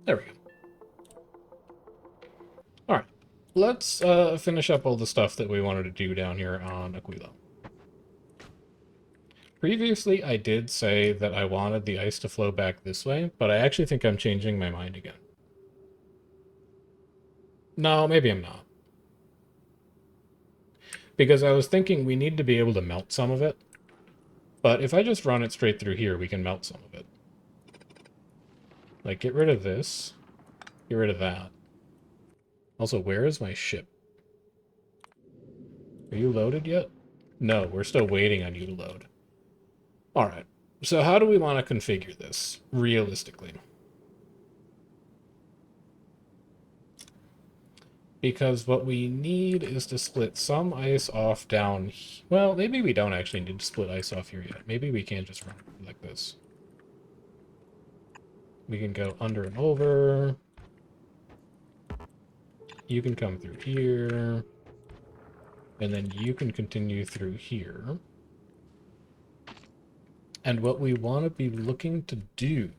There we go. Alright. Let's finish up all the stuff that we wanted to do down here on Aquila. Previously, I did say that I wanted the ice to flow back this way, but I actually think I'm changing my mind again. No, maybe I'm not. Because I was thinking we need to be able to melt some of it. But if I just run it straight through here, we can melt some of it. Like, get rid of this. Get rid of that. Also, where is my ship? Are you loaded yet? No, we're still waiting on you to load. Alright, so how do we want to configure this, realistically? Because what we need is to split some ice off down... Well, maybe we don't actually need to split ice off here yet. Maybe we can just run like this. We can go under and over. You can come through here. And then you can continue through here. And what we want to be looking to do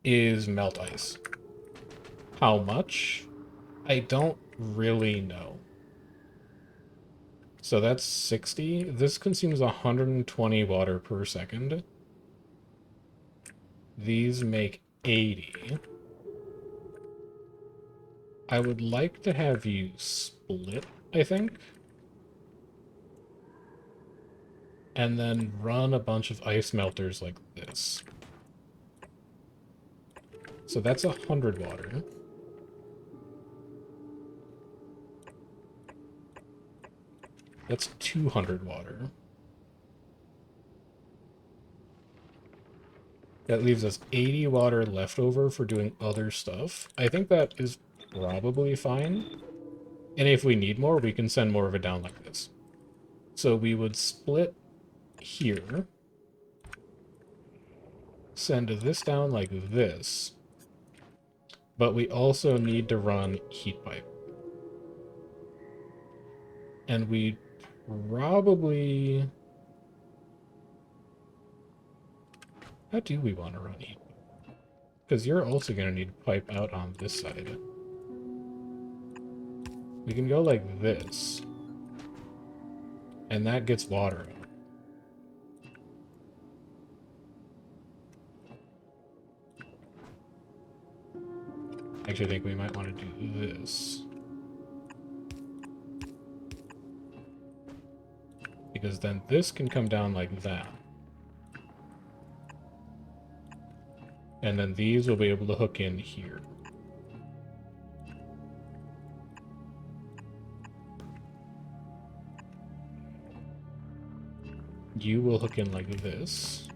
is melt ice. How much? I don't really know. So that's 60. This consumes 120 water per second. These make 80. I would like to have you split, I think. And then run a bunch of ice melters like this. So that's 100 water. That's 200 water. That leaves us 80 water left over for doing other stuff. I think that is probably fine. And if we need more, we can send more of it down like this. So we would split here. Send this down like this. But we also need to run heat pipe. And we probably... How do we want to run heat pipe? Because you're also going to need pipe out on this side. We can go like this. And that gets water out. I actually think we might want to do this. Because then this can come down like that. And then these will be able to hook in here. You will hook in like this.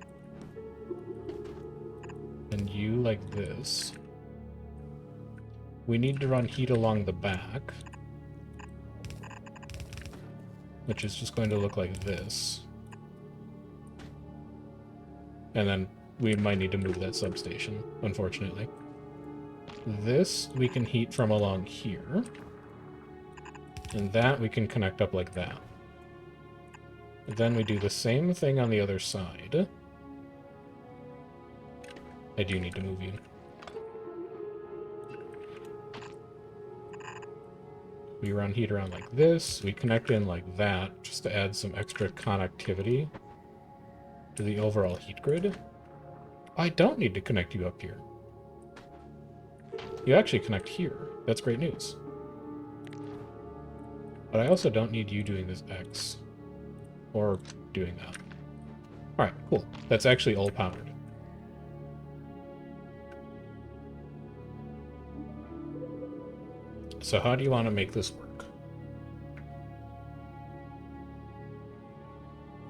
And you like this. We need to run heat along the back. Which is just going to look like this. And then we might need to move that substation, unfortunately. This we can heat from along here. And that we can connect up like that. Then we do the same thing on the other side. I do need to move you. We run heat around like this. We connect in like that, just to add some extra connectivity to the overall heat grid. I don't need to connect you up here. You actually connect here. That's great news. But I also don't need you doing this X. Or doing that. Alright, cool. That's actually all powered. So how do you want to make this work?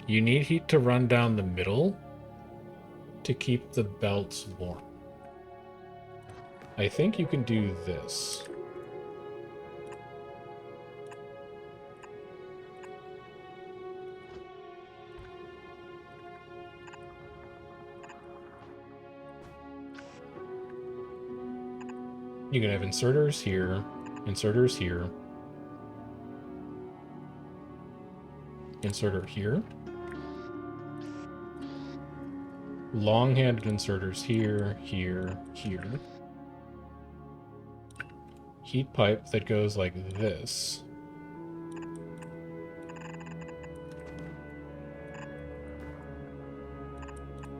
You need heat to run down the middle to keep the belts warm. I think you can do this. You can have inserters here, inserter here, long-handed inserters here, here, here. Heat pipe that goes like this.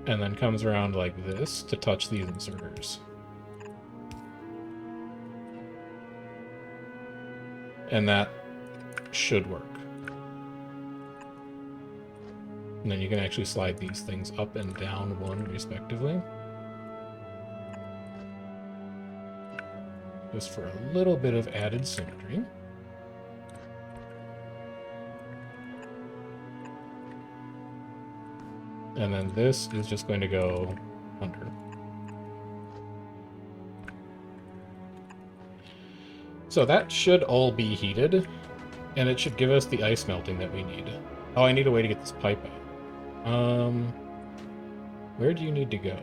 And then comes around like this to touch these inserters. And that should work. And then you can actually slide these things up and down one respectively. Just for a little bit of added symmetry. And then this is just going to go under. So that should all be heated, and it should give us the ice melting that we need. Oh, I need a way to get this pipe out. Where do you need to go?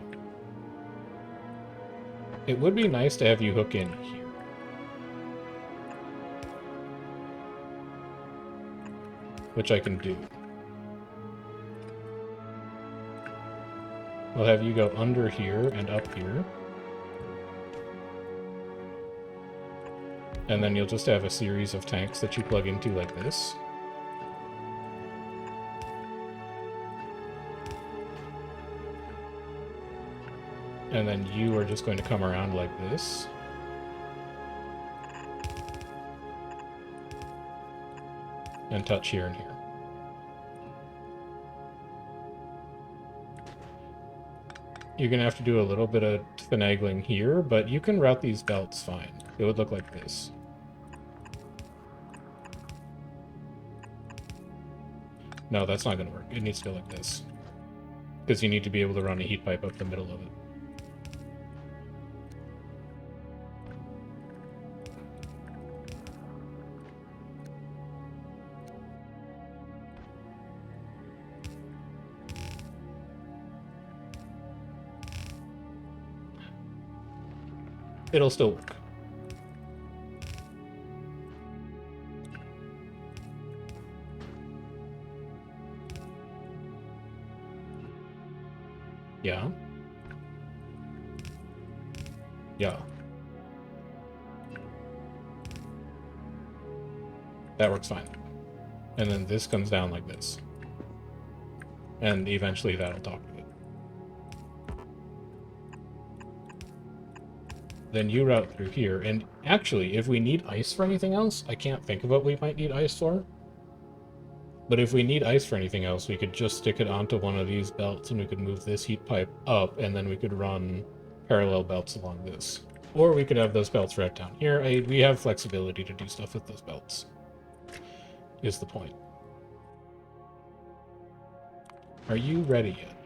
It would be nice to have you hook in here. Which I can do. We'll have you go under here and up here. And then you'll just have a series of tanks that you plug into like this. And then you are just going to come around like this. And touch here and here. You're going to have to do a little bit of finagling here, but you can route these belts fine. It would look like this. No, that's not going to work. It needs to go like this. Because you need to be able to run a heat pipe up the middle of it. It'll still work. Yeah. Yeah. That works fine. And then this comes down like this. And eventually that'll talk to it. Then you route through here. And actually, if we need ice for anything else, I can't think of what we might need ice for. But if we need ice for anything else, we could just stick it onto one of these belts and we could move this heat pipe up and then we could run parallel belts along this. Or we could have those belts right down here. We have flexibility to do stuff with those belts, is the point. Are you ready yet?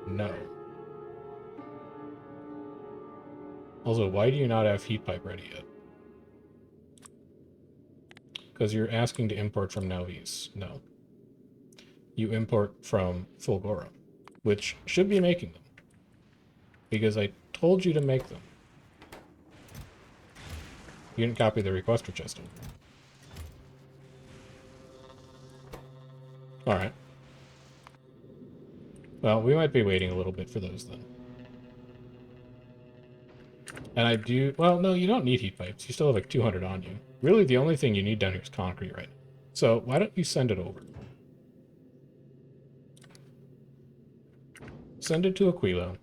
No. Also, why do you not have heat pipe ready yet? Because you're asking to import from Nauvis. No. You import from Fulgora, which should be making them. Because I told you to make them. You didn't copy the requester chest over. Alright. Well, we might be waiting a little bit for those then. And I do... Well, no, you don't need heat pipes. You still have like 200 on you. Really, the only thing you need down here is concrete right now. So, why don't you send it over? Send it to Aquilo.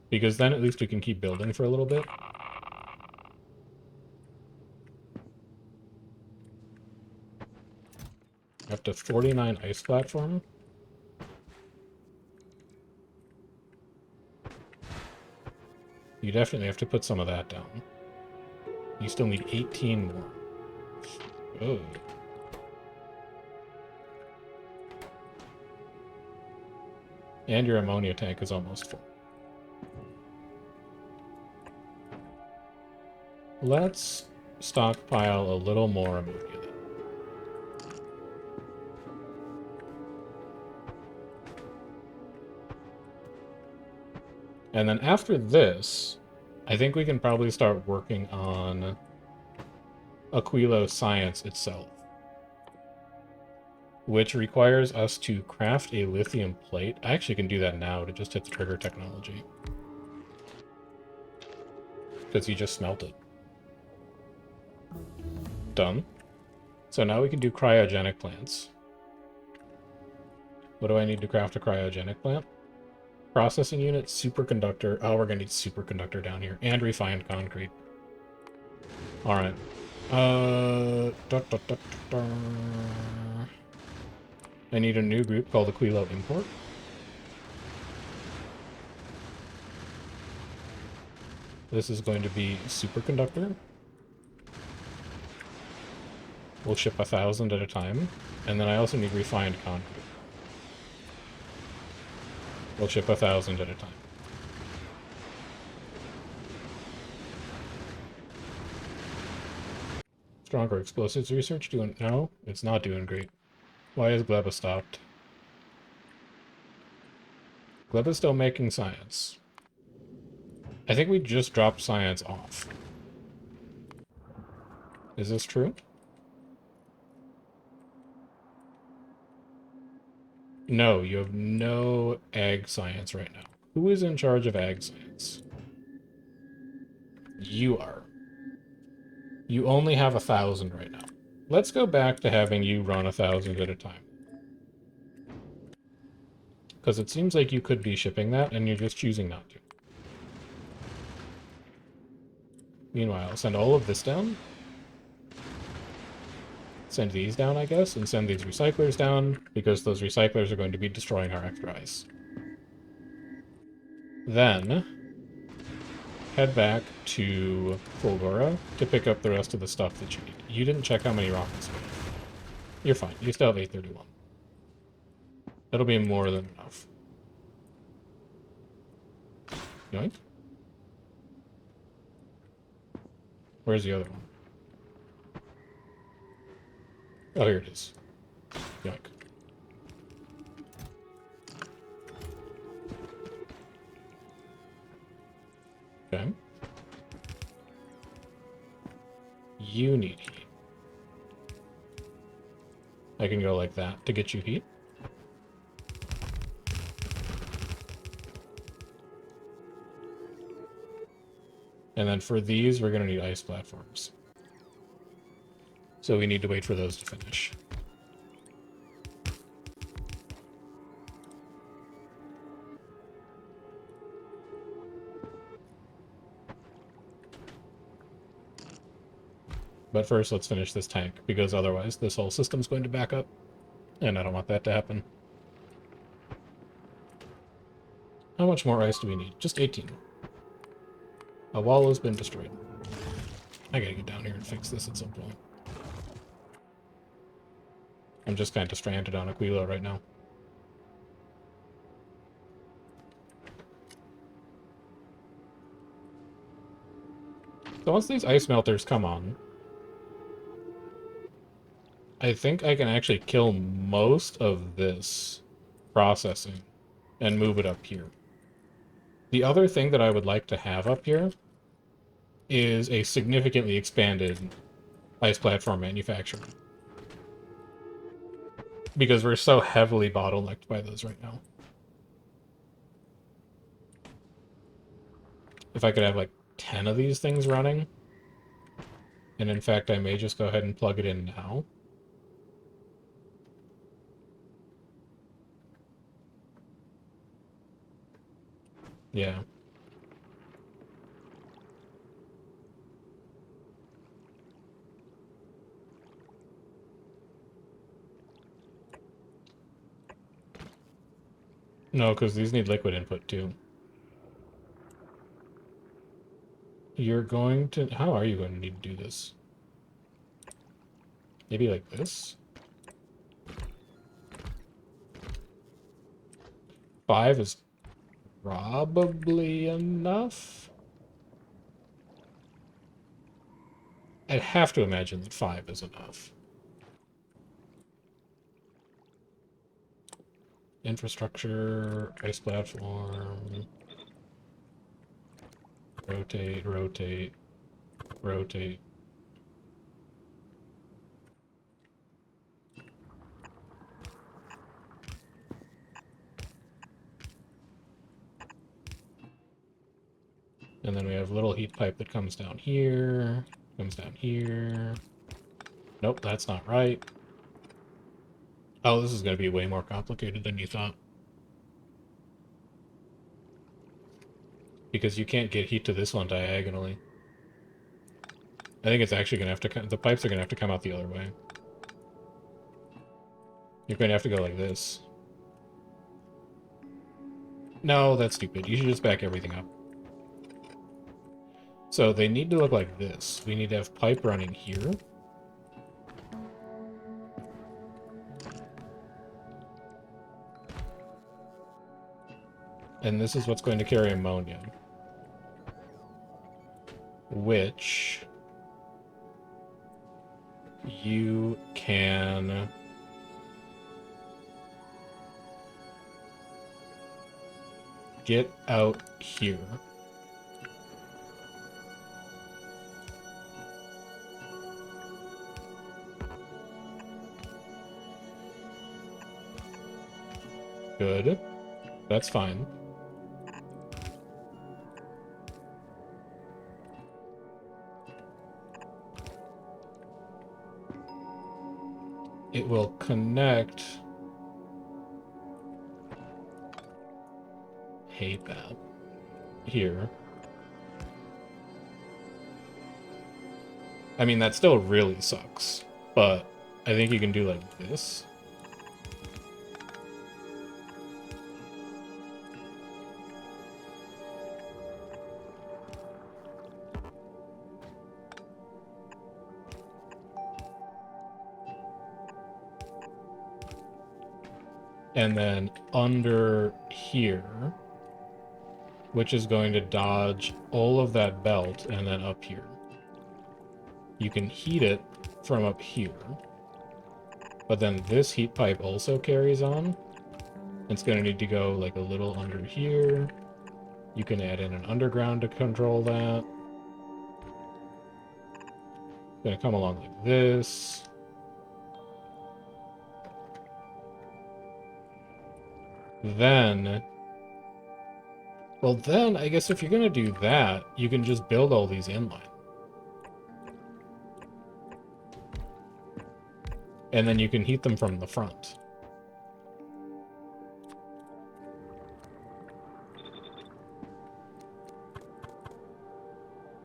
Because then at least we can keep building for a little bit. Up to 49 ice platform. You definitely have to put some of that down. You still need 18 more. Oh. And your ammonia tank is almost full. Let's stockpile a little more ammonia then. And then after this, I think we can probably start working on Aquilo science itself. which requires us to craft a lithium plate. I actually can do that now to just hit the trigger technology. Because you just smelt it. Done. So now we can do cryogenic plants. What do I need to craft a cryogenic plant? Processing unit, superconductor. Oh, we're going to need superconductor down here. And refined concrete. Alright. I need a new group called Aquilo Import. This is going to be superconductor. We'll ship 1,000 at a time. And then I also need refined concrete. We'll ship 1,000 at a time. Stronger explosives research doing... No, it's not doing great. Why is Gleba stopped? Gleba's still making science. I think we just dropped science off. Is this true? No, you have no ag science right now. Who is in charge of ag science? You are. You only have 1,000 right now. Let's go back to having you run 1,000 at a time. Because it seems like you could be shipping that, and you're just choosing not to. Meanwhile, send all of this down. Send these down, I guess, and send these recyclers down, because those recyclers are going to be destroying our extra ice. Then, head back to Fulgora to pick up the rest of the stuff that you need. You didn't check how many rockets you have. You're fine. You still have 831. That'll be more than enough. Yoink. Where's the other one? Oh, here it is. Yoink. Okay. You need heat. I can go like that to get you heat. And then for these, we're going to need ice platforms. So we need to wait for those to finish. But first, let's finish this tank, because otherwise this whole system's going to back up. And I don't want that to happen. How much more ice do we need? Just 18. A wall has been destroyed. I gotta get down here and fix this at some point. I'm just kind of stranded on Aquilo right now. So once these ice melters come on, I think I can actually kill most of this processing and move it up here. The other thing that I would like to have up here is a significantly expanded ice platform manufacturing. Because we're so heavily bottlenecked by those right now. If I could have like 10 of these things running, and in fact I may just go ahead and plug it in now. Yeah. No, because these need liquid input too. You're going to... How are you going to need to do this? Maybe like this? 5 is probably enough? I'd have to imagine that 5 is enough. Infrastructure, ice platform. Rotate, rotate, rotate. And then we have a little heat pipe that comes down here, comes down here. Nope, that's not right. Oh, this is going to be way more complicated than you thought. Because you can't get heat to this one diagonally. I think it's actually going to have to come, the pipes are going to have to come out the other way. You're going to have to go like this. No, that's stupid. You should just back everything up. So they need to look like this. We need to have pipe running here. And this is what's going to carry ammonia. Which you can get out here. Good. That's fine. It will connect. Hate that. Here. I mean, that still really sucks, but I think you can do like this. And then under here, which is going to dodge all of that belt, and then up here. You can heat it from up here. But then this heat pipe also carries on. It's going to need to go like a little under here. You can add in an underground to control that. It's going to come along like this. Then... Well, then, I guess if you're going to do that, you can just build all these inline. And then you can heat them from the front.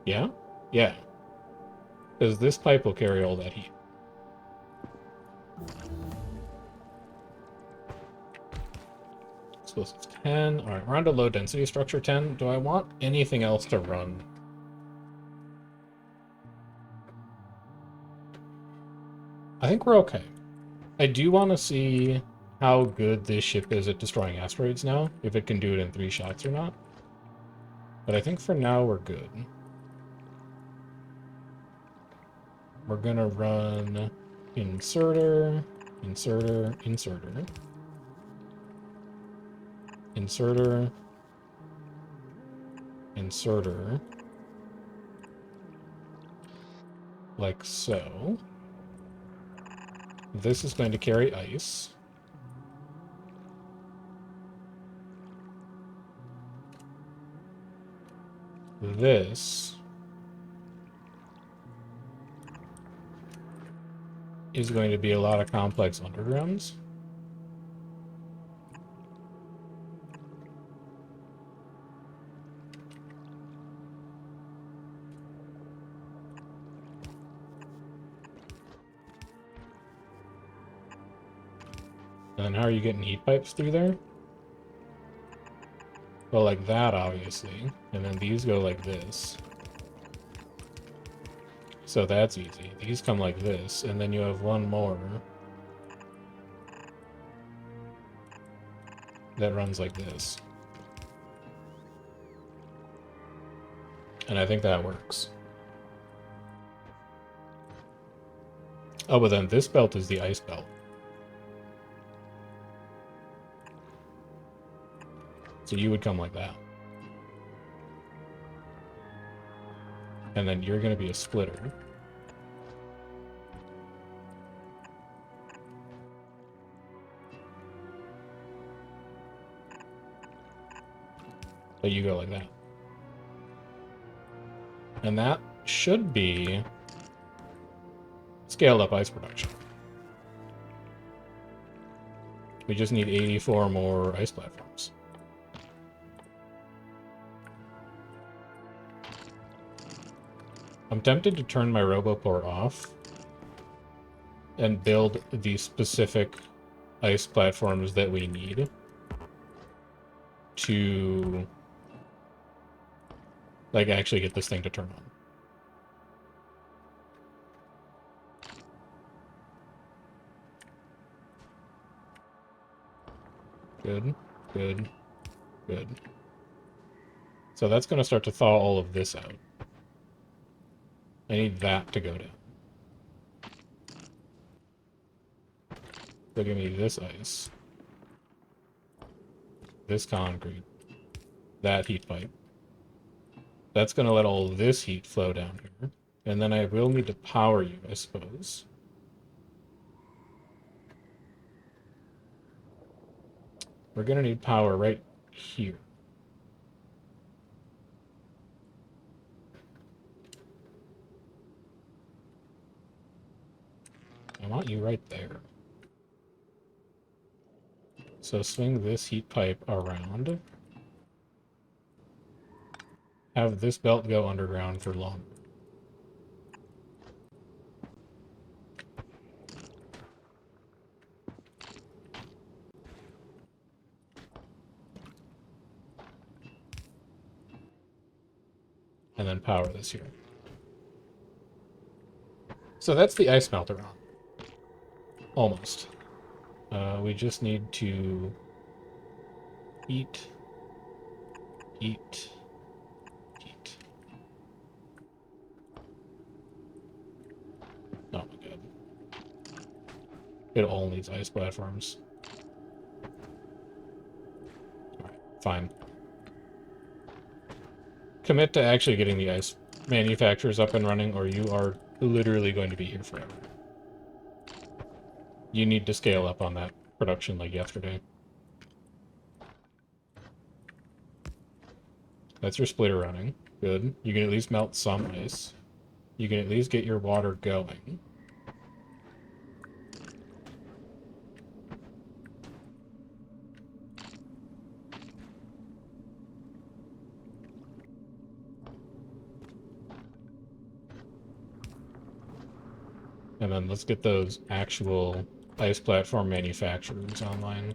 Yeah? Yeah. Because this pipe will carry all that heat. Explosives 10. Alright, we're on to low density structure 10. Do I want anything else to run? I think we're okay. I do want to see how good this ship is at destroying asteroids now, if it can do it in 3 shots or not. But I think for now we're good. We're gonna run inserter, inserter, inserter, inserter, inserter, like so. This is going to carry ice. This is going to be a lot of complex undergrounds. And then how are you getting heat pipes through there? Well, like that, obviously. And then these go like this. So that's easy. These come like this, and then you have one more that runs like this. And I think that works. Oh, but then this belt is the ice belt. So you would come like that. And then you're going to be a splitter. But you go like that. And that should be scaled up ice production. We just need 84 more ice platforms. I'm tempted to turn my RoboPort off and build the specific ice platforms that we need to, like, actually get this thing to turn on. Good, good, good. So that's going to start to thaw all of this out. I need that to go down. So give me this ice, this concrete, that heat pipe. That's going to let all this heat flow down here. And then I will need to power you, I suppose. We're going to need power right here. I want you right there. So swing this heat pipe around. Have this belt go underground for longer. And then power this here. So that's the ice melter on. Almost. We just need to heat, heat, heat. Oh my god. It all needs ice platforms. Alright, fine. Commit to actually getting the ice manufacturers up and running, or you are literally going to be here forever. You need to scale up on that production like yesterday. That's your splitter running. Good. You can at least melt some ice. You can at least get your water going. And then let's get those actual ice platform manufacturers online.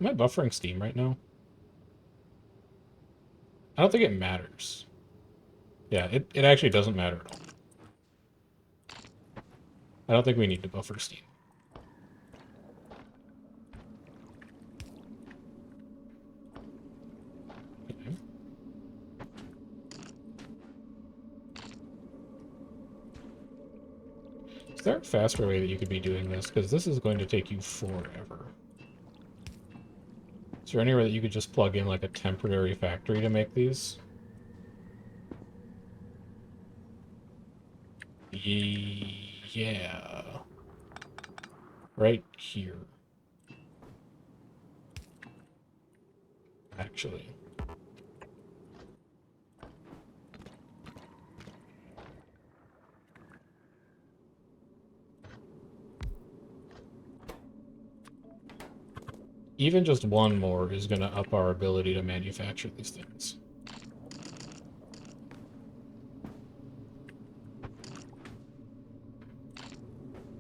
Am I buffering Steam right now? I don't think it matters. Yeah, it actually doesn't matter at all. I don't think we need to buffer Steam. Okay. Is there a faster way that you could be doing this? Because this is going to take you forever. Is there any way that you could just plug in like a temporary factory to make these? Yeah. Right here. Actually. Even just one more is going to up our ability to manufacture these things.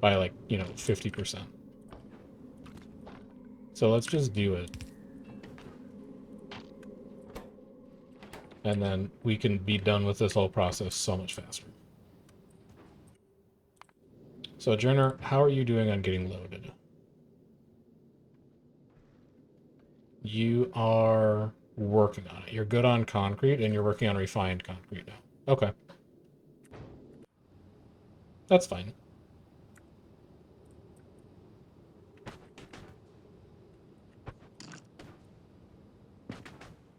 By like, 50%. So let's just do it. And then we can be done with this whole process so much faster. So, Jenner, how are you doing on getting loaded? You are working on it. You're good on concrete, and you're working on refined concrete now. Okay. That's fine.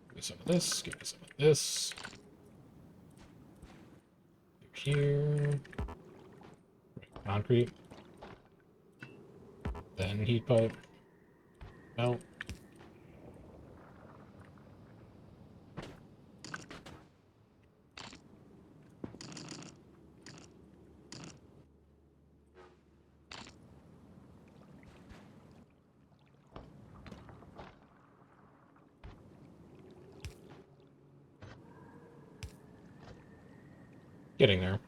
Give me some of this, give me some of this. Here. Concrete. then heat pipe. Well, getting there.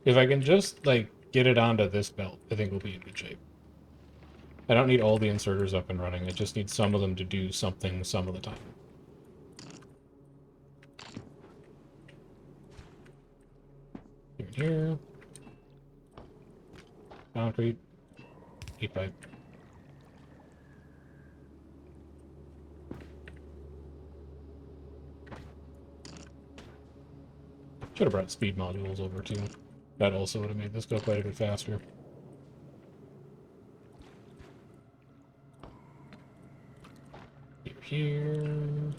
If I can just, like, get it onto this belt, I think we'll be in good shape. I don't need all the inserters up and running. I just need some of them to do something some of the time. Here. Concrete. Heat pipe. Should have brought speed modules over too. That also would have made this go quite a bit faster. Here.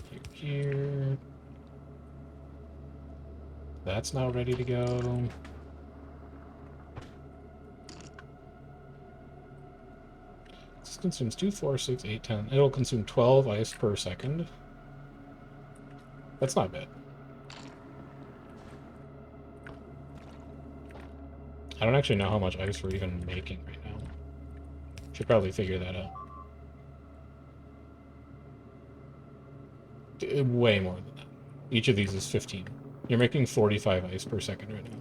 That's now ready to go. This consumes 2, 4, 6, 8, 10. It'll consume 12 ice per second. That's not bad. I don't actually know how much ice we're even making right now. Should probably figure that out. Way more than that. Each of these is 15. You're making 45 ice per second right now.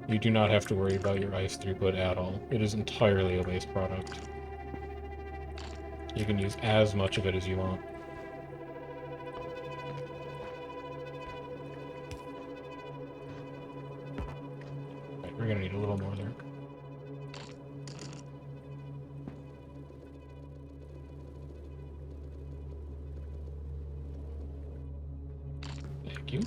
You do not have to worry about your ice throughput at all. It is entirely a waste product. You can use as much of it as you want. Right, we're gonna need a little more there. Thank you.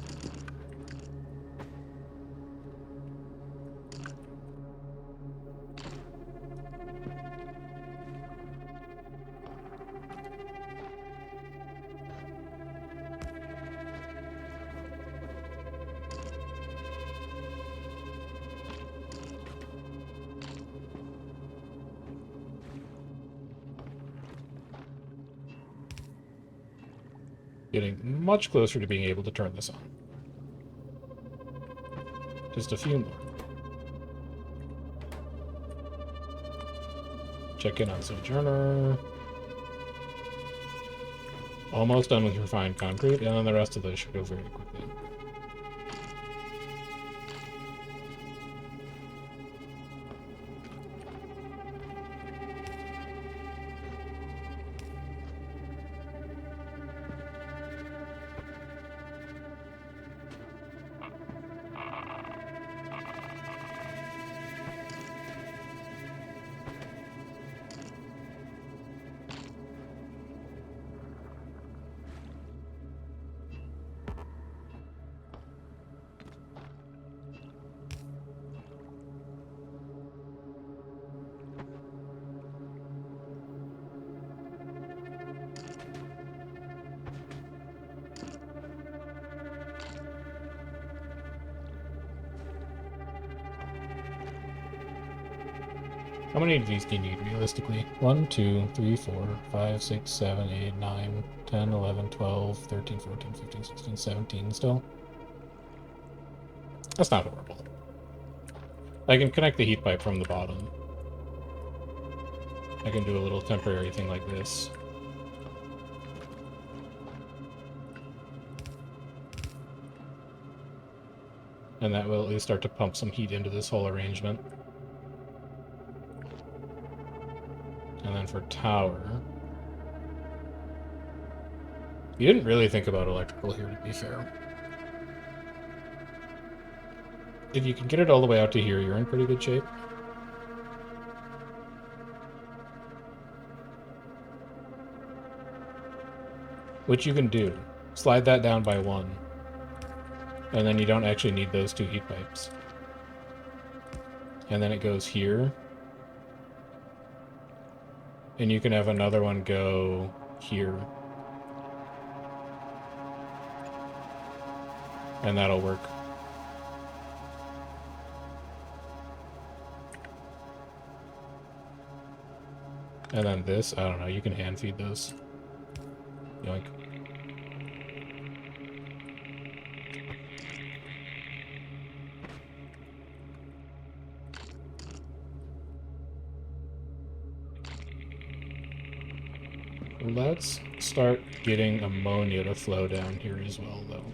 Getting much closer to being able to turn this on. Just a few more. Check in on Sojourner. Almost done with refined concrete, and then the rest of those should go very quickly. How many of these do you need realistically? 1, 2, 3, 4, 5, 6, 7, 8, 9, 10, 11, 12, 13, 14, 15, 16, 17 still? That's not horrible. I can connect the heat pipe from the bottom. I can do a little temporary thing like this. And that will at least start to pump some heat into this whole arrangement. And then for tower... You didn't really think about electrical here, to be fair. If you can get it all the way out to here, you're in pretty good shape. Which you can do. Slide that down by 1. And then you don't actually need those 2 heat pipes. And then it goes here. And you can have another one go here. And that'll work. And then this, I don't know, you can hand feed those. Yoink. Let's start getting ammonia to flow down here as well, though.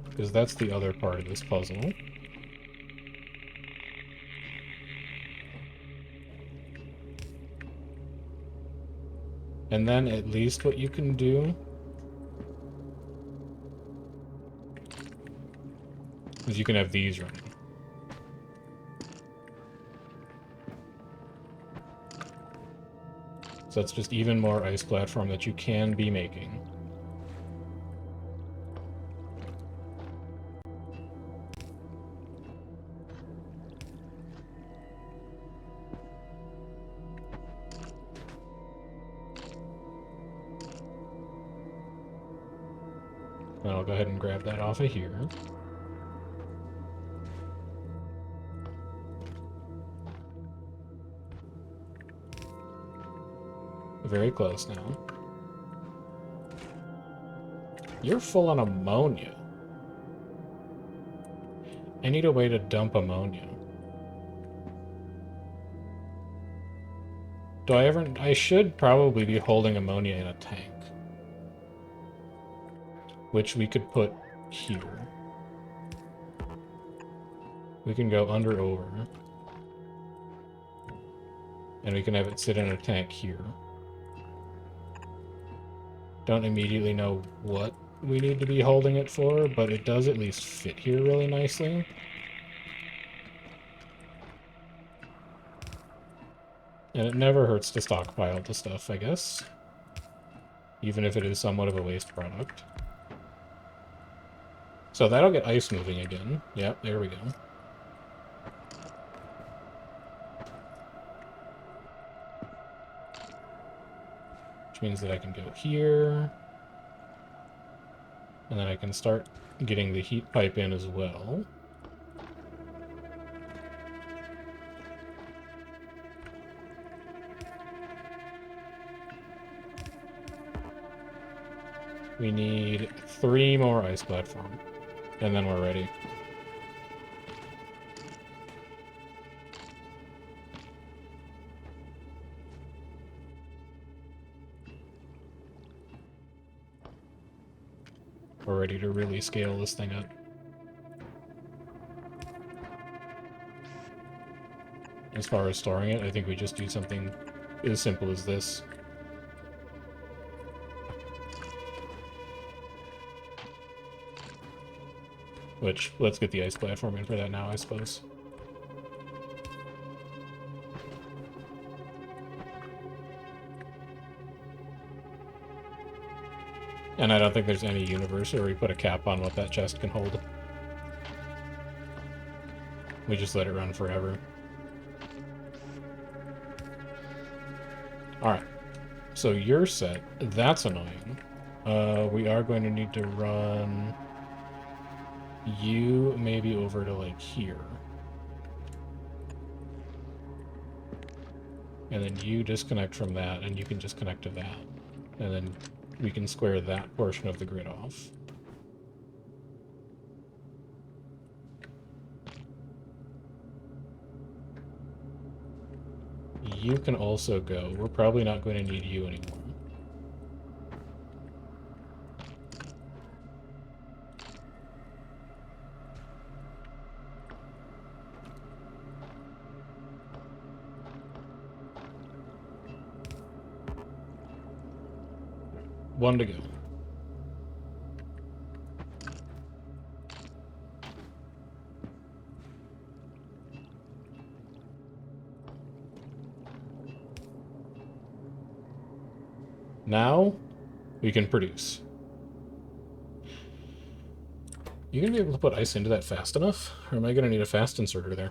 Because that's the other part of this puzzle. And then at least what you can do is you can have these running. So that's just even more ice platform that you can be making. And I'll go ahead and grab that off of here. Very close now. You're full on ammonia. I need a way to dump ammonia. I should probably be holding ammonia in a tank. Which we could put here. We can go under over. And we can have it sit in a tank here. Don't immediately know what we need to be holding it for, but it does at least fit here really nicely. And it never hurts to stockpile the stuff, I guess. Even if it is somewhat of a waste product. So that'll get ice moving again. Yep, there we go. Which means that I can go here. And then I can start getting the heat pipe in as well. We need 3 more ice platform. And then we're ready. We're ready to really scale this thing up. As far as storing it, I think we just do something as simple as this. Which, let's get the ice platform in for that now, I suppose. And I don't think there's any universe where we put a cap on what that chest can hold. We just let it run forever. Alright. So you're set. That's annoying. We are going to need to run you maybe over to, like, here. And then you disconnect from that, and you can just connect to that. And then we can square that portion of the grid off. You can also go. We're probably not going to need you anymore. One to go. Now, we can produce. You gonna be able to put ice into that fast enough? Or am I gonna need a fast inserter there?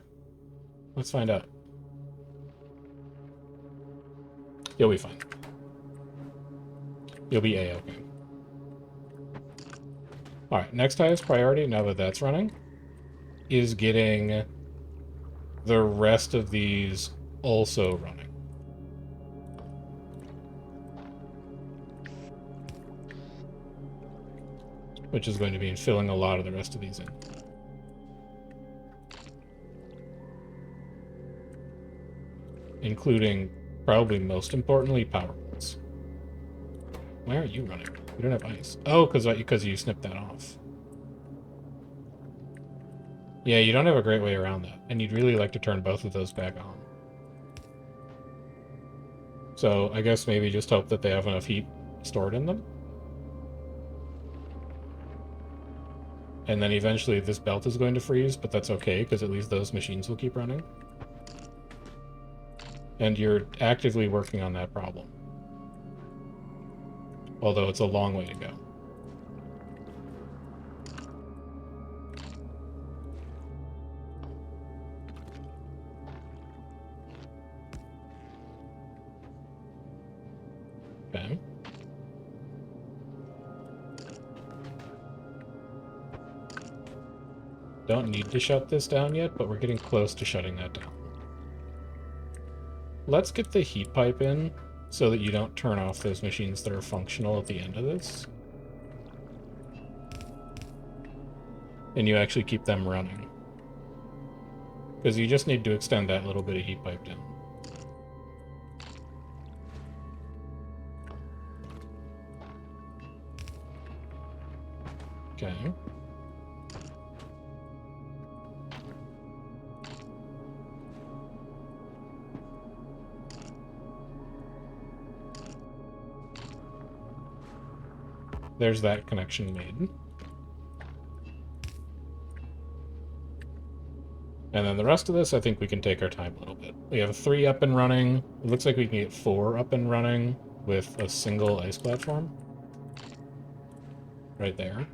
Let's find out. You'll be fine. You'll be A-okay. Alright, next highest priority, now that that's running, is getting the rest of these also running. Which is going to be filling a lot of the rest of these in. Including, probably most importantly, power bolts. Why aren't you running? You don't have ice. Oh, because you snipped that off. Yeah, you don't have a great way around that, and you'd really like to turn both of those back on. So I guess maybe just hope that they have enough heat stored in them. And then eventually this belt is going to freeze, but that's okay, because at least those machines will keep running. And you're actively working on that problem. Although it's a long way to go. Okay. Don't need to shut this down yet, but we're getting close to shutting that down. Let's get the heat pipe in so that you don't turn off those machines that are functional at the end of this. And you actually keep them running. Because you just need to extend that little bit of heat pipe down. Okay. There's that connection made. And then the rest of this, I think we can take our time a little bit. We have 3 up and running. It looks like we can get 4 up and running with a single ice platform. Right there.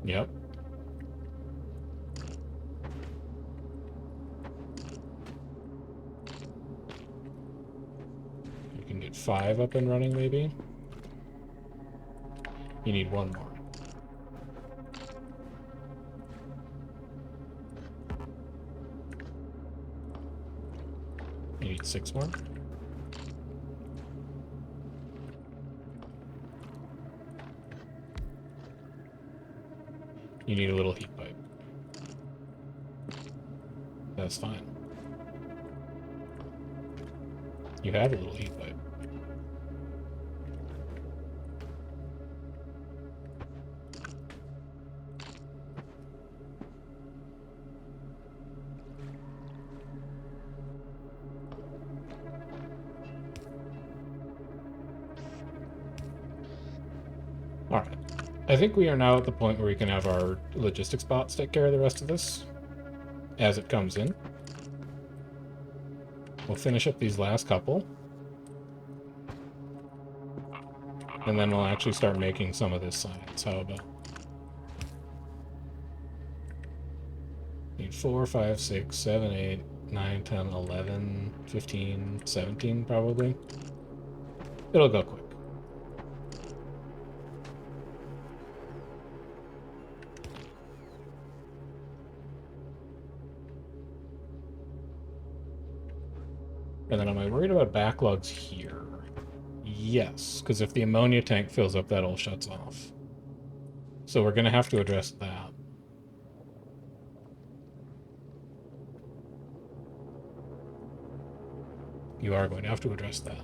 Yep. You can get 5 up and running, maybe. You need 1 more. You need 6 more. You need a little heat pipe. That's fine. You have a little heat pipe. Alright. I think we are now at the point where we can have our logistics bots take care of the rest of this as it comes in. We'll finish up these last couple. And then we'll actually start making some of this science. How about? Need 4, 5, 6, 7, 8, 9, 10, 11, 15, 17 probably. It'll go quick. And then am I worried about backlogs here? Yes, because if the ammonia tank fills up, that all shuts off. So we're going to have to address that. You are going to have to address that.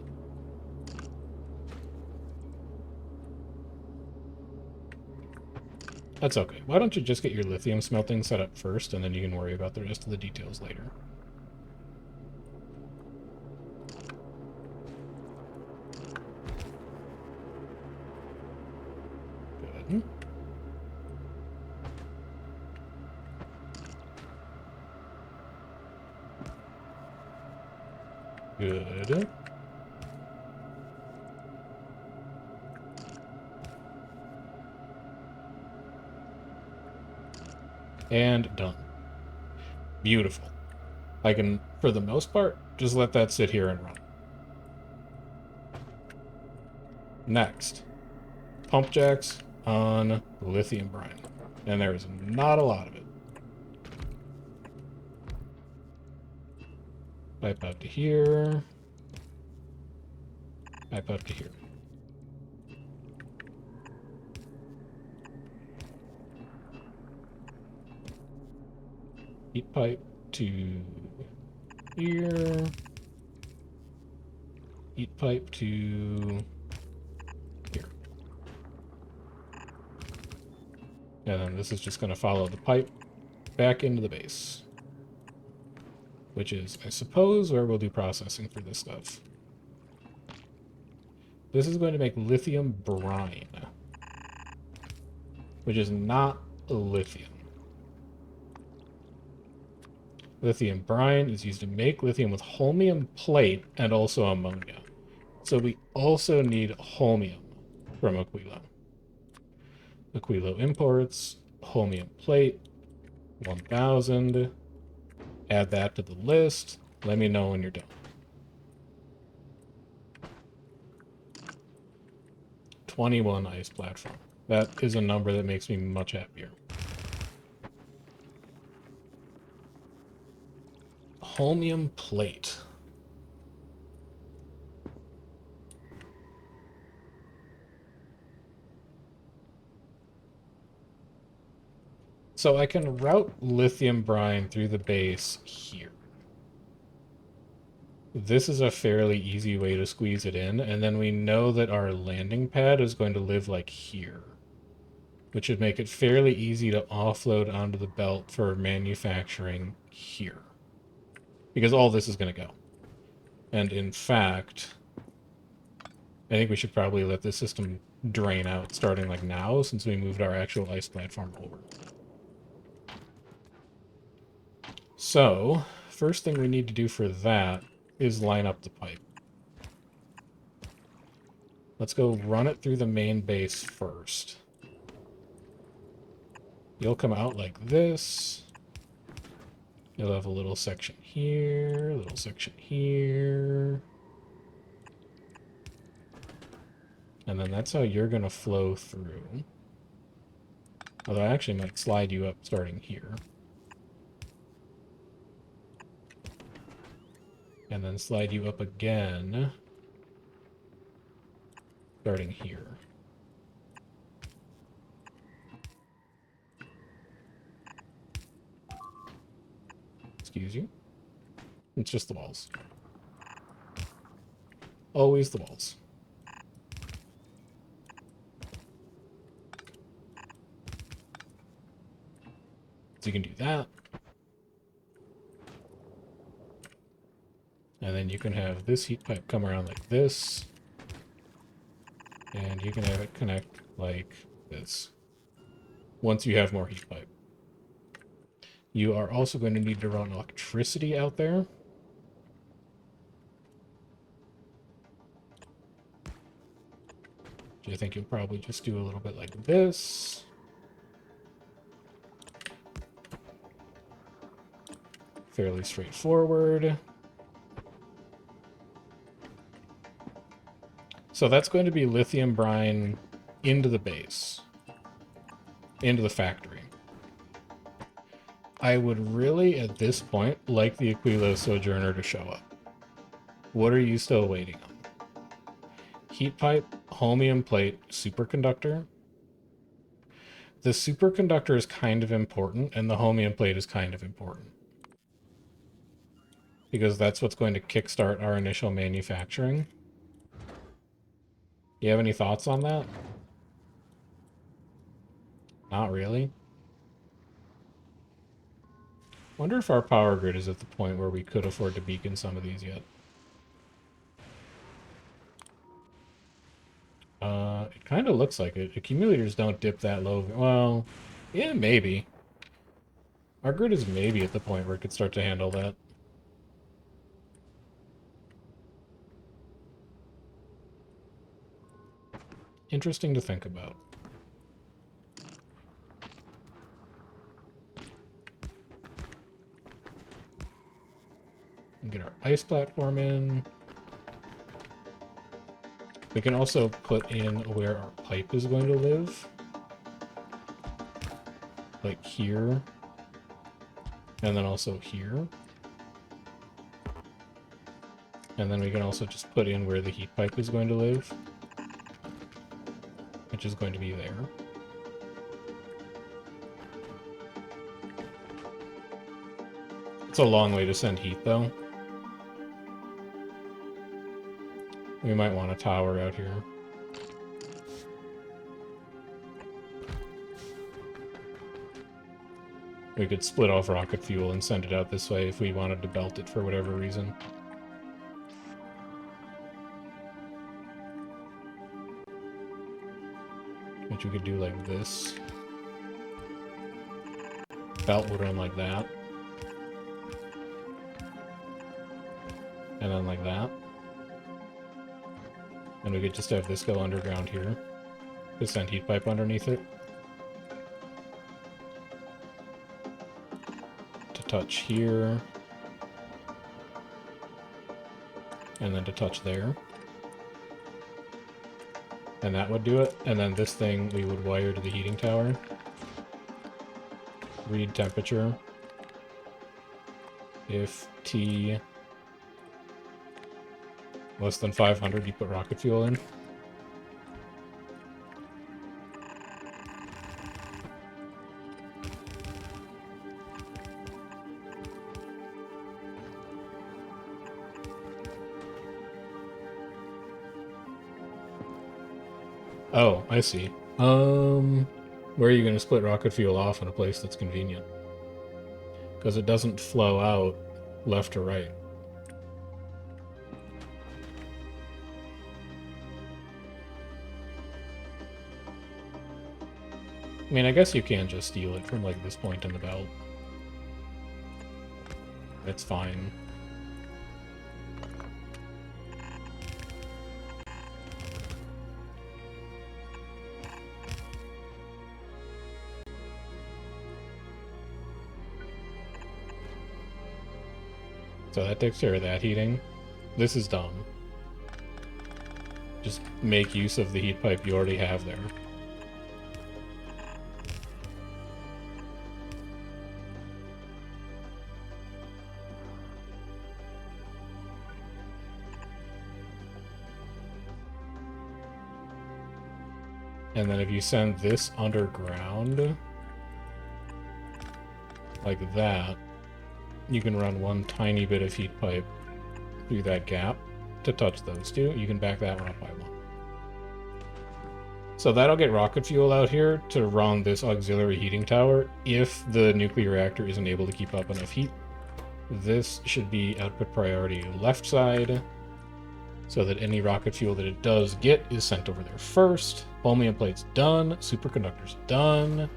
That's okay. Why don't you just get your lithium smelting set up first, and then you can worry about the rest of the details later. Good. Good. And done. Beautiful. I can, for the most part, just let that sit here and run. Next. Pump jacks on lithium brine. And there's not a lot of it. Pipe out to here. Pipe out to here. Heat pipe to here. Heat pipe to here. And then this is just going to follow the pipe back into the base. Which is, I suppose, where we'll do processing for this stuff. This is going to make lithium brine. Which is not lithium. Lithium brine is used to make lithium with holmium plate and also ammonia. So we also need holmium from Aquilo. Aquilo imports holmium plate, 1000. Add that to the list. Let me know when you're done. 21 ice platform. That is a number that makes me much happier. Holmium plate. So I can route lithium brine through the base here. This is a fairly easy way to squeeze it in, and then we know that our landing pad is going to live like here, which would make it fairly easy to offload onto the belt for manufacturing here. Because all this is going to go. And in fact, I think we should probably let this system drain out starting like now, since we moved our actual ice platform over. So, first thing we need to do for that is line up the pipe. Let's go run it through the main base first. You'll come out like this. You'll have a little section here, a little section here. And then that's how you're going to flow through. Although I actually might slide you up starting here. And then slide you up again, starting here. Excuse you. It's just the walls. Always the walls. So you can do that. And then you can have this heat pipe come around like this. And you can have it connect like this. Once you have more heat pipe. You are also going to need to run electricity out there. Which I think you'll probably just do a little bit like this. Fairly straightforward. So that's going to be lithium brine into the base. Into the factory. I would really, at this point, like the Aquilo Sojourner to show up. What are you still waiting on? Heat pipe, holmium plate, superconductor. The superconductor is kind of important, and the holmium plate is kind of important. Because that's what's going to kickstart our initial manufacturing. You have any thoughts on that? Not really. Wonder if our power grid is at the point where we could afford to beacon some of these yet. It kind of looks like it. Accumulators don't dip that low. Well, yeah, maybe. Our grid is maybe at the point where it could start to handle that. Interesting to think about. And get our ice platform in. We can also put in where our pipe is going to live. Like here. And then also here. And then we can also just put in where the heat pipe is going to live, which is going to be there. It's a long way to send heat, though. We might want a tower out here. We could split off rocket fuel and send it out this way if we wanted to belt it for whatever reason. Which we could do like this. Belt would run like that. And then like that. And we could just have this go underground here. Just send heat pipe underneath it. To touch here. And then to touch there. And that would do it. And then this thing we would wire to the heating tower. Read temperature. If T less than 500, you put rocket fuel in. Oh, I see. Where are you going to split rocket fuel off in a place that's convenient? Because it doesn't flow out left or right. I mean, I guess you can just steal it from, like, this point in the belt. It's fine. So that takes care of that heating. This is dumb. Just make use of the heat pipe you already have there. And then if you send this underground, like that, you can run one tiny bit of heat pipe through that gap to touch those two. You can back that one up by one. So that'll get rocket fuel out here to run this auxiliary heating tower if the nuclear reactor isn't able to keep up enough heat. This should be output priority left side, so that any rocket fuel that it does get is sent over there first. Holmium plate's done. Superconductor's done.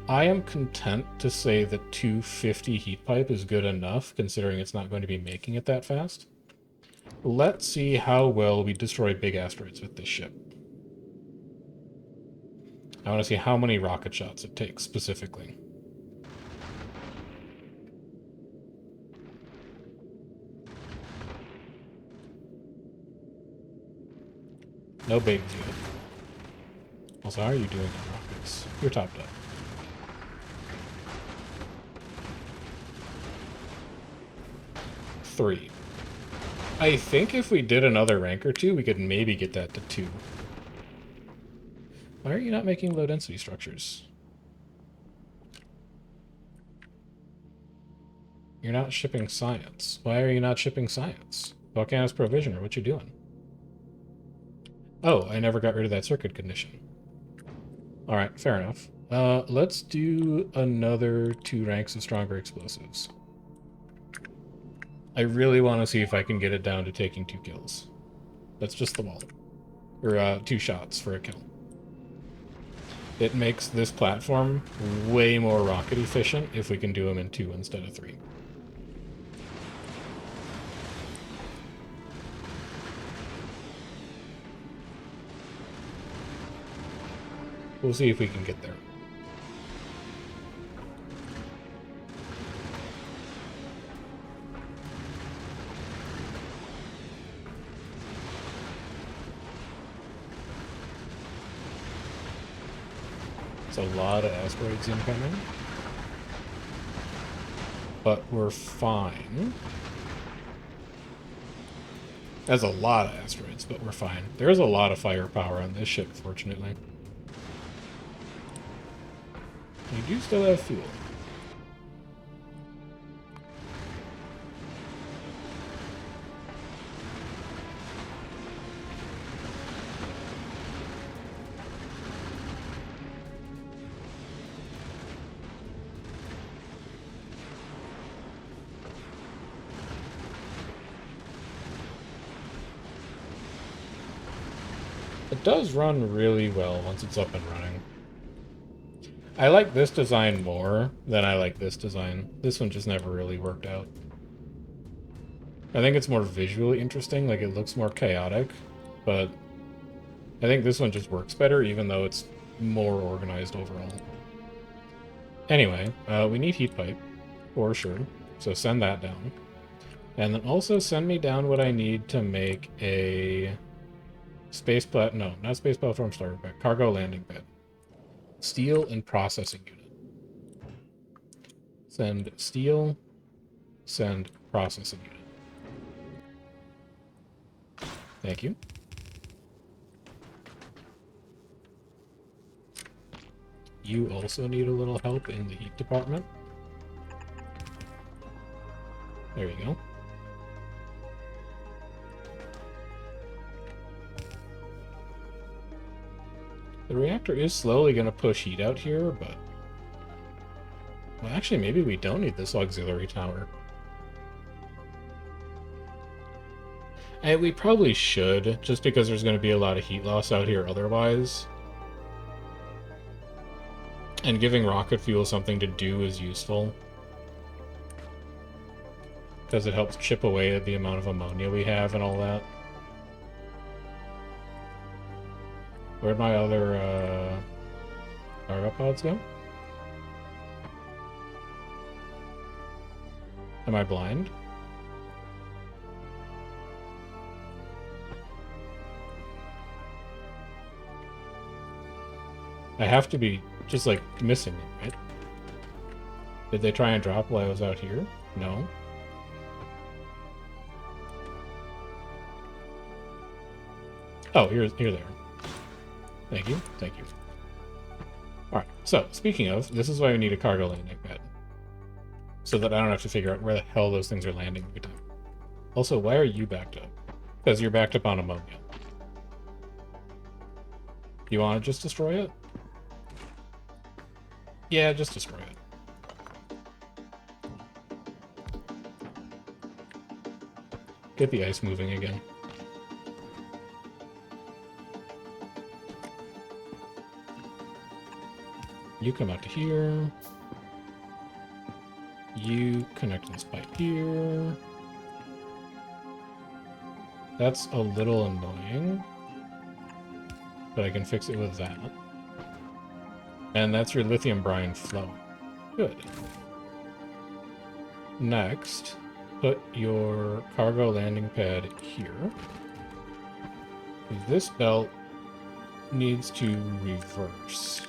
I am content to say that 250 heat pipe is good enough, considering it's not going to be making it that fast. Let's see how well we destroy big asteroids with this ship. I want to see how many rocket shots it takes, specifically. No big deal. Also, how are you doing on rockets? You're topped up. Three. I think if we did another rank or two, we could maybe get that to 2. Why are you not making low-density structures? You're not shipping science. Why are you not shipping science? Volcano's Provisioner, what you doing? Oh, I never got rid of that circuit condition. Alright, fair enough. Let's do another 2 ranks of stronger explosives. I really want to see if I can get it down to taking 2 kills. That's just the wall. Or 2 shots for a kill. It makes this platform way more rocket efficient if we can do them in 2 instead of 3. We'll see if we can get there. It's a lot of asteroids incoming. But we're fine. That's a lot of asteroids, but we're fine. There's a lot of firepower on this ship, fortunately. We do still have fuel. It does run really well once it's up and running. I like this design more than I like this design. This one just never really worked out. I think it's more visually interesting, like it looks more chaotic, but I think this one just works better, even though it's more organized overall. Anyway, we need heat pipe, for sure, so send that down. And then also send me down what I need to make a no, not space platform starter pack, cargo landing pad. Steel and processing unit. Send steel, send processing unit. Thank you. You also need a little help in the heat department. There you go. The reactor is slowly going to push heat out here, but... Well, actually, maybe we don't need this auxiliary tower. And we probably should, just because there's going to be a lot of heat loss out here otherwise. And giving rocket fuel something to do is useful. Because it helps chip away at the amount of ammonia we have and all that. Where'd my other, cargo pods go? Am I blind? I have to be just, like, missing them, right? Did they try and drop while I was out here? No. Oh, here they are. Thank you, thank you. Alright, so, speaking of, this is why we need a cargo landing pad. So that I don't have to figure out where the hell those things are landing every time. Also, why are you backed up? Because you're backed up on ammonia. You want to just destroy it? Yeah, just destroy it. Get the ice moving again. You come out to here. You connect this pipe here. That's a little annoying, but I can fix it with that. And that's your lithium brine flowing. Good. Next, put your cargo landing pad here. This belt needs to reverse.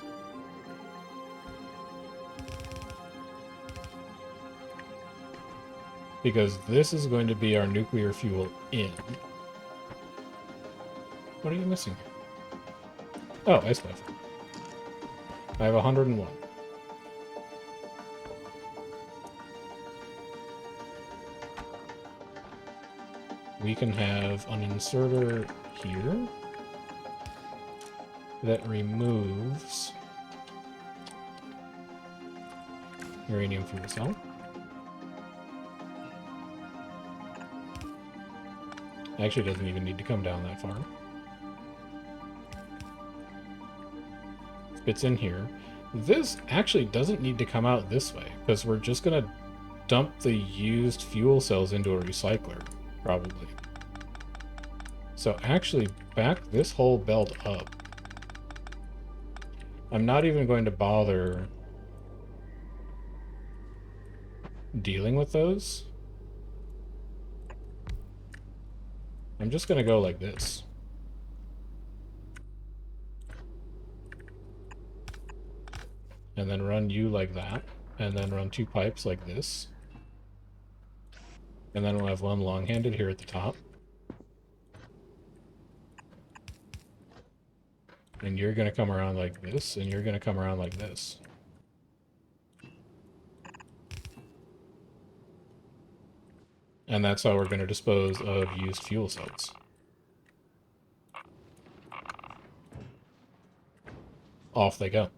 Because this is going to be our nuclear fuel in. What are you missing here? Oh, ice platform. I have 101. We can have an inserter here that removes uranium fuel cell. Actually, it doesn't even need to come down that far. Fits in here. This actually doesn't need to come out this way, because we're just going to dump the used fuel cells into a recycler, probably. So actually, back this whole belt up. I'm not even going to bother dealing with those. I'm just going to go like this. And then run you like that. And then run two pipes like this. And then we'll have one long-handed here at the top. And you're going to come around like this, and you're going to come around like this. And that's how we're going to dispose of used fuel cells. Off they go.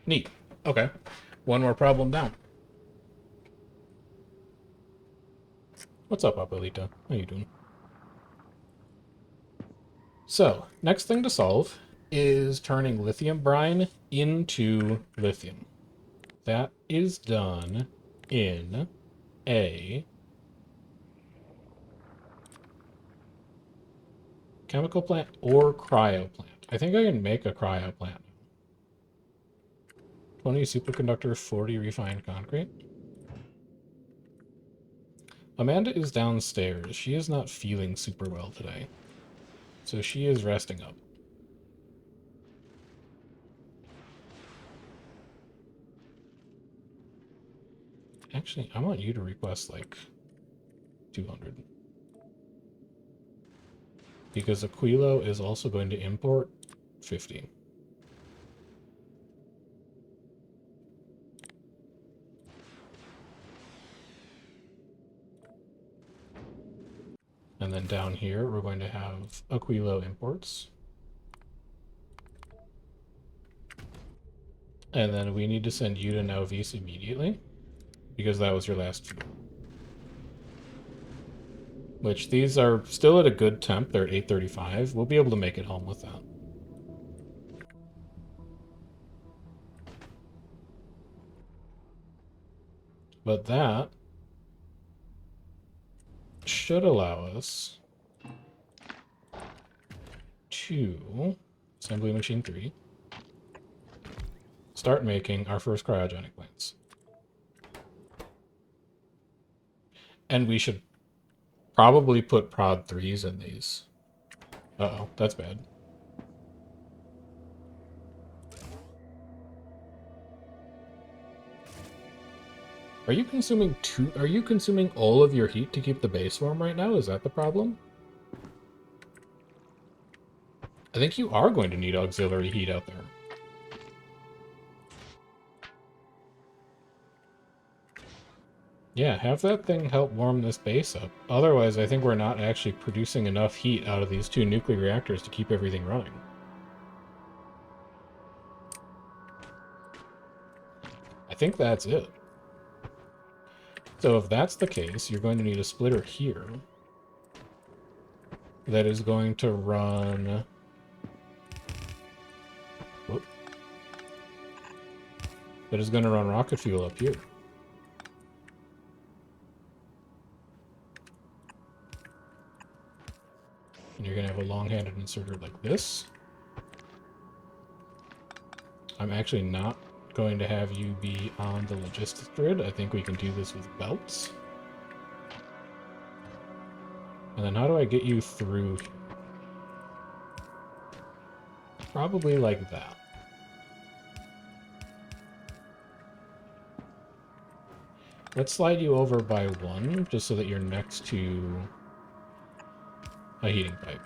Neat. Okay. One more problem down. What's up, Abuelita? How you doing? So, next thing to solve is turning lithium brine into lithium. That is done in a chemical plant or cryo plant. I think I can make a cryo plant. 20 superconductor, 40 refined concrete. Amanda is downstairs. She is not feeling super well today. So she is resting up. Actually, I want you to request like 200. Because Aquilo is also going to import 50. And then down here, we're going to have Aquilo imports. And then we need to send you to Nauvis immediately, because that was your last fuel. Which, these are still at a good temp. They're at 835. We'll be able to make it home with that. But that should allow us to assembly machine 3 start making our first cryogenic plants. And we should probably put prod 3s in these. Uh-oh, that's bad. Are you consuming all of your heat to keep the base warm right now? Is that the problem? I think you are going to need auxiliary heat out there. Yeah, have that thing help warm this base up. Otherwise, I think we're not actually producing enough heat out of these 2 nuclear reactors to keep everything running. I think that's it. So if that's the case, you're going to need a splitter here that is going to run... Whoop. That is going to run rocket fuel up here. And you're going to have a long-handed inserter like this. I'm actually not going to have you be on the logistics grid. I think we can do this with belts. And then how do I get you through? Probably like that. Let's slide you over by 1, just so that you're next to a heating pipe.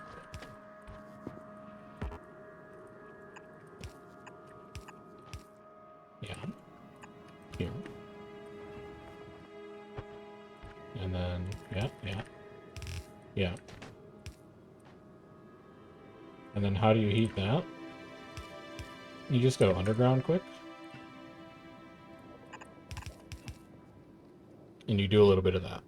Yeah. Here. And then, yeah. And then how do you heat that? You just go underground quick. And you do a little bit of that.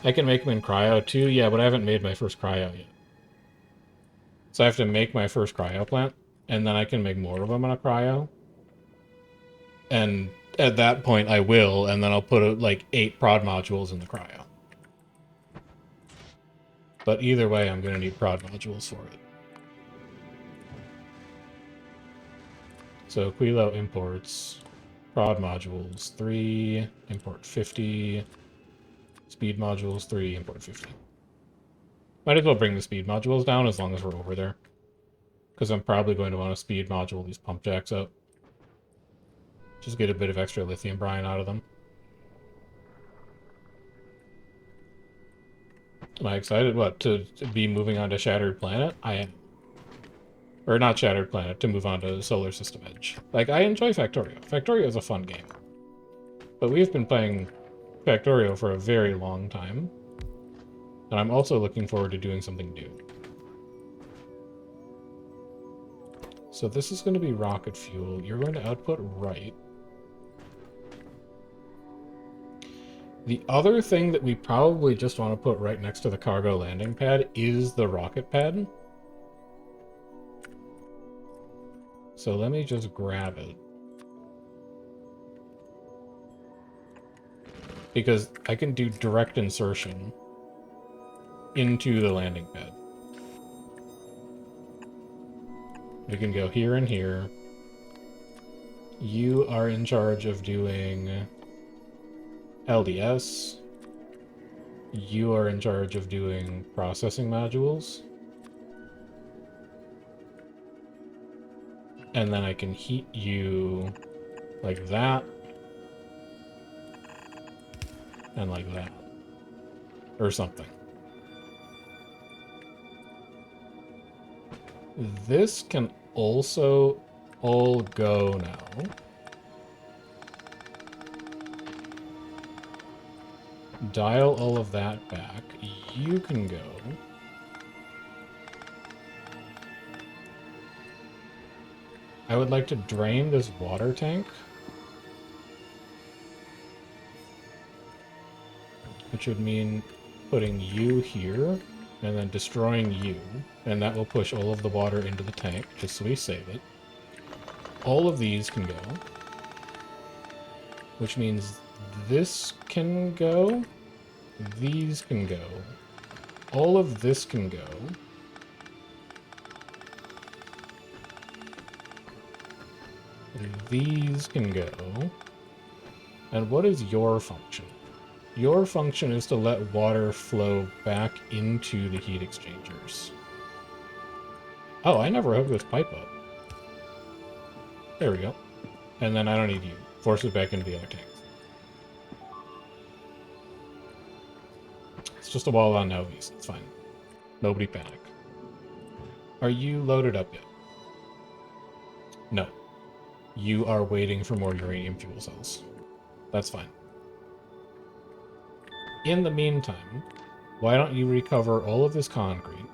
I can make them in cryo too, yeah, but I haven't made my first cryo yet. So I have to make my first cryo plant, and then I can make more of them in a cryo. And at that point I will, and then I'll put like 8 prod modules in the cryo. But either way, I'm going to need prod modules for it. So Quilo imports prod modules 3, import 50, speed modules 3, import 50. Might as well bring the speed modules down as long as we're over there. Because I'm probably going to want to speed module these pump jacks up. Just get a bit of extra lithium brine out of them. Am I excited? What, to be moving on to Shattered Planet? I am. Or not Shattered Planet, to move on to Solar System Edge. Like, I enjoy Factorio. Factorio is a fun game. But we've been playing Factorio for a very long time. And I'm also looking forward to doing something new. So this is going to be rocket fuel. You're going to output right. The other thing that we probably just want to put right next to the cargo landing pad is the rocket pad. So let me just grab it. Because I can do direct insertion into the landing pad. We can go here and here. You are in charge of doing LDS. You are in charge of doing processing modules. And then I can heat you like that. And like that. Or something. This can also all go now. Dial all of that back. You can go. I would like to drain this water tank. Which would mean putting you here and then destroying you. And that will push all of the water into the tank, just so we save it. All of these can go. Which means this can go. These can go. All of this can go. These can go. And what is your function? Your function is to let water flow back into the heat exchangers. Oh, I never hooked this pipe up. There we go. And then I don't need you. Force it back into the other tank. It's just a wall on Novies. It's fine. Nobody panic. Are you loaded up yet? No. You are waiting for more uranium fuel cells. That's fine. In the meantime, why don't you recover all of this concrete?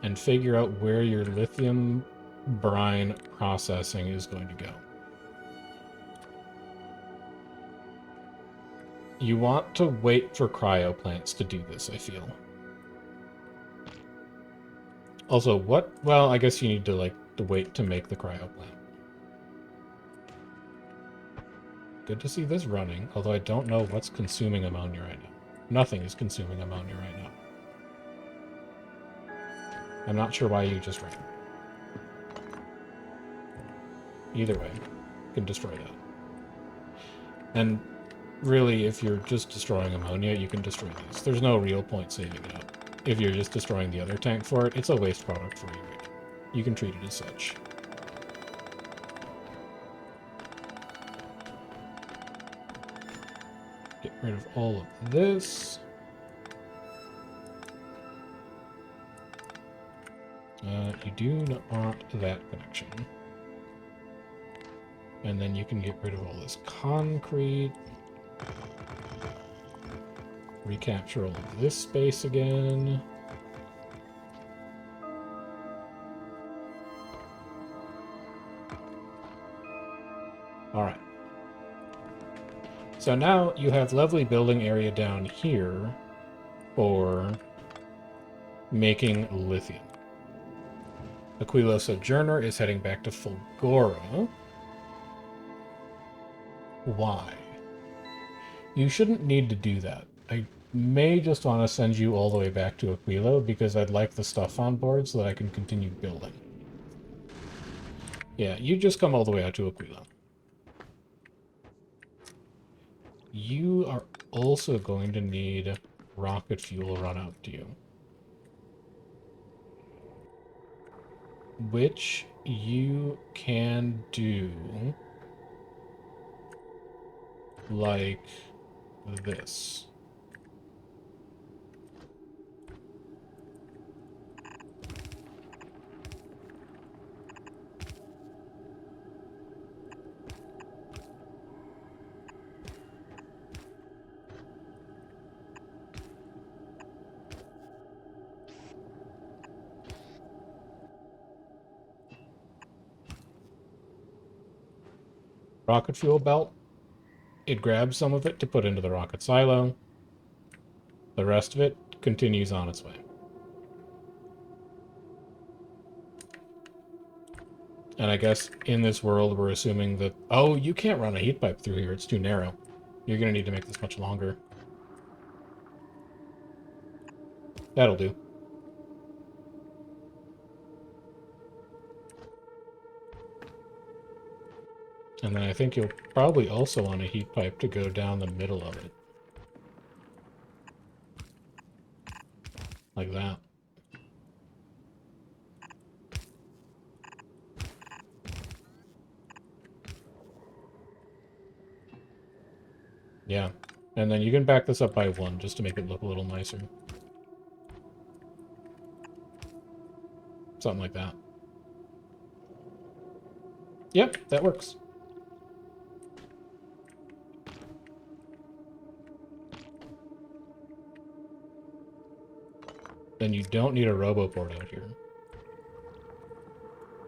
And figure out where your lithium brine processing is going to go. You want to wait for cryo plants to do this, I feel. Also, what? Well, I guess you need to, to wait to make the cryo plant. Good to see this running, although I don't know what's consuming ammonia right now. Nothing is consuming ammonia right now. I'm not sure why you just ran. Either way, you can destroy that. And really, if you're just destroying ammonia, you can destroy these. There's no real point saving it up. If you're just destroying the other tank for it, it's a waste product for you. You can treat it as such. Get rid of all of this. You do not want that connection. And then you can get rid of all this concrete. Recapture all of this space again. Alright. So now you have lovely building area down here for making lithium. Aquilo Sojourner is heading back to Fulgora. Why? You shouldn't need to do that. I may just want to send you all the way back to Aquilo because I'd like the stuff on board so that I can continue building. Yeah, you just come all the way out to Aquilo. You are also going to need rocket fuel run out to you. which you can do like this. Rocket fuel belt. It grabs some of it to put into the rocket silo. The rest of it continues on its way. And I guess in this world, we're assuming that... Oh, you can't run a heat pipe through here. It's too narrow. You're going to need to make this much longer. That'll do. And then I think you'll probably also want a heat pipe to go down the middle of it. Like that. Yeah. And then you can back this up by 1 just to make it look a little nicer. Something like that. Yep, that works. Then you don't need a RoboPort out here.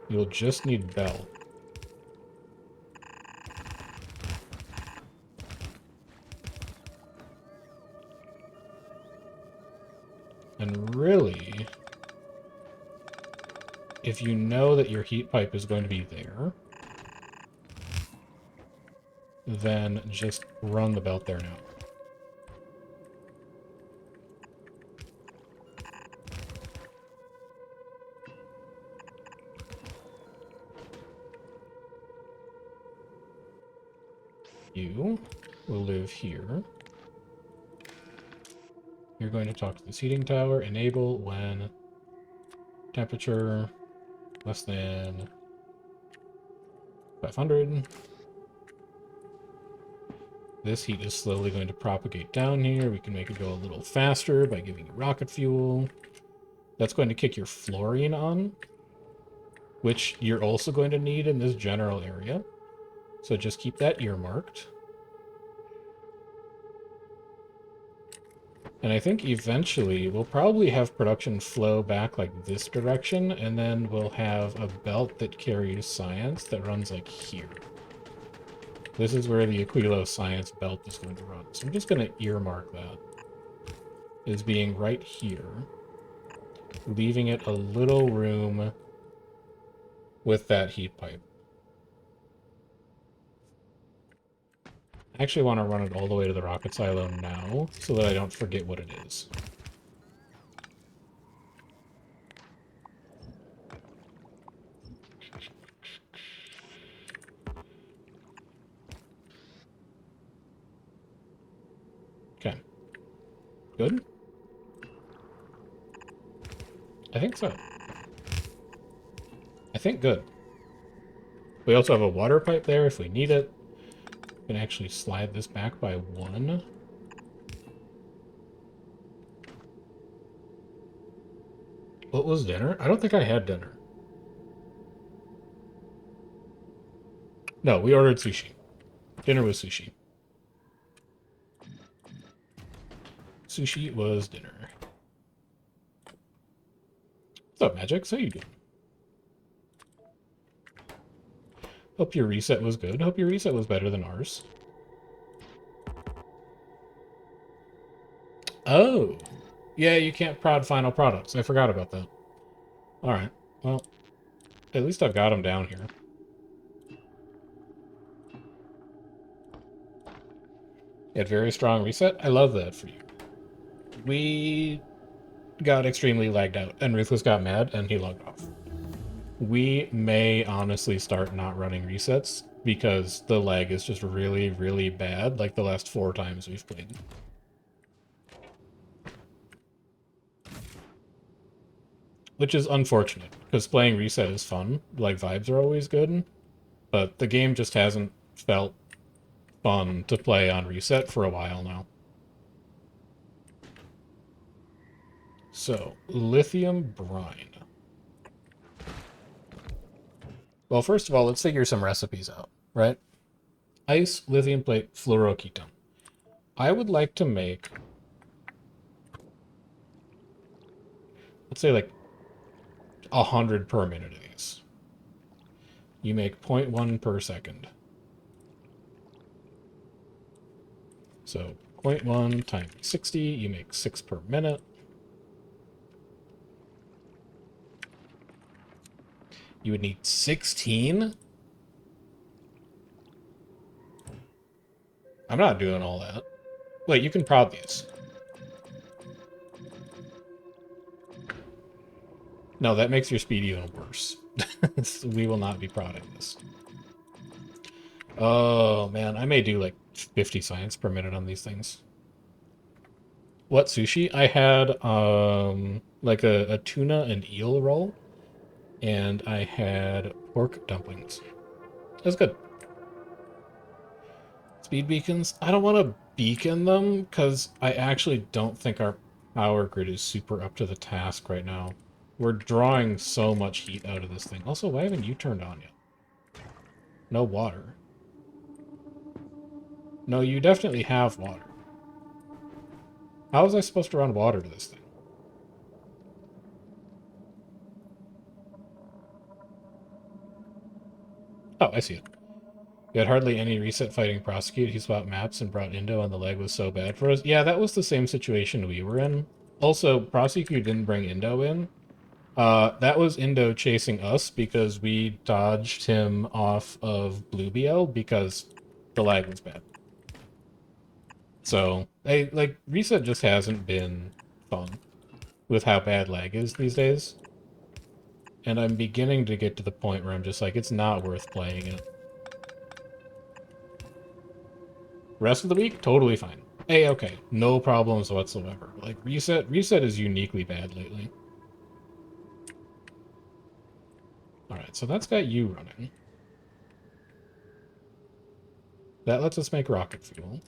You'll just need bell. And really, if you know that your heat pipe is going to be there, then just run the belt there now. You will live here. You're going to talk to this heating tower. Enable when temperature less than 500. This heat is slowly going to propagate down here. We can make it go a little faster by giving you rocket fuel. That's going to kick your fluorine on, which you're also going to need in this general area. So just keep that earmarked. And I think eventually we'll probably have production flow back like this direction, and then we'll have a belt that carries science that runs like here. This is where the Aquilo science belt is going to run. So I'm just going to earmark that as being right here, leaving it a little room with that heat pipe. I actually want to run it all the way to the rocket silo now, so that I don't forget what it is. Okay. Good? I think so. I think good. We also have a water pipe there if we need it. We can actually slide this back by 1. What was dinner? I don't think I had dinner. No, we ordered sushi. Dinner was sushi. Sushi was dinner. What's up, Magic? How you doing? Hope your reset was good. Hope your reset was better than ours. Oh. Yeah, you can't prod final products. I forgot about that. Alright. Well, at least I've got them down here. You had very strong reset. I love that for you. We got extremely lagged out, and Ruthless got mad, and he logged off. We may honestly start not running resets, because the lag is just really, really bad, like the last 4 times we've played. which is unfortunate, because playing Reset is fun. Like, vibes are always good, but the game just hasn't felt fun to play on Reset for a while now. So, lithium brine. Well, first of all, let's figure some recipes out, right? Ice, lithium plate, fluoroketone. I would like to make, let's say like 100 per minute of these. You make 0.1 per second. So 0.1 times 60, you make 6 per minute. You would need 16? I'm not doing all that. Wait, you can prod these. No, that makes your speed even worse. We will not be prodding this. Oh, man, I may do like 50 science per minute on these things. What sushi? I had like a tuna and eel roll, and I had pork dumplings. It was good. Speed beacons? I don't want to beacon them because I actually don't think our power grid is super up to the task right now. We're drawing so much heat out of this thing. Also, why haven't you turned on yet? No water. No, you definitely have water. How was I supposed to run water to this thing? Oh, I see it. We had hardly any reset fighting prosecute. He swapped maps and brought Indo, and the leg was so bad for us. Yeah, that was the same situation we were in. Also, prosecute didn't bring Indo in. That was Indo chasing us because we dodged him off of Blue BL because the lag was bad. So, like, reset just hasn't been fun with how bad lag is these days. And I'm beginning to get to the point where I'm just like, it's not worth playing it. Rest of the week, totally fine. Hey, okay, no problems whatsoever. Like, reset is uniquely bad lately. Alright, so that's got you running. That lets us make rocket fuel.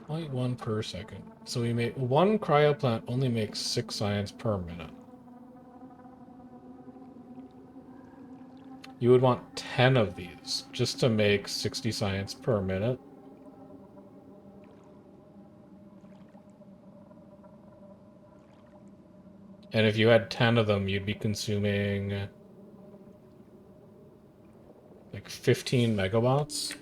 0.1 per second. So we make one cryo plant only makes 6 science per minute. You would want 10 of these just to make 60 science per minute. And if you had 10 of them, you'd be consuming like 15 megawatts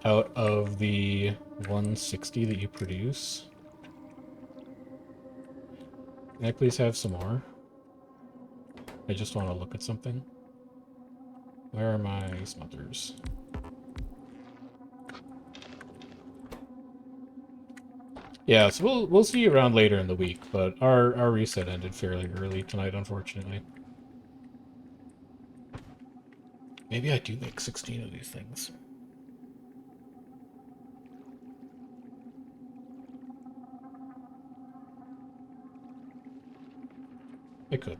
out of the 160 that you produce. Can I please have some more? I just want to look at something. Where are my smothers? Yeah, so we'll see you around later in the week, but our reset ended fairly early tonight, unfortunately. Maybe I do make 16 of these things. I could.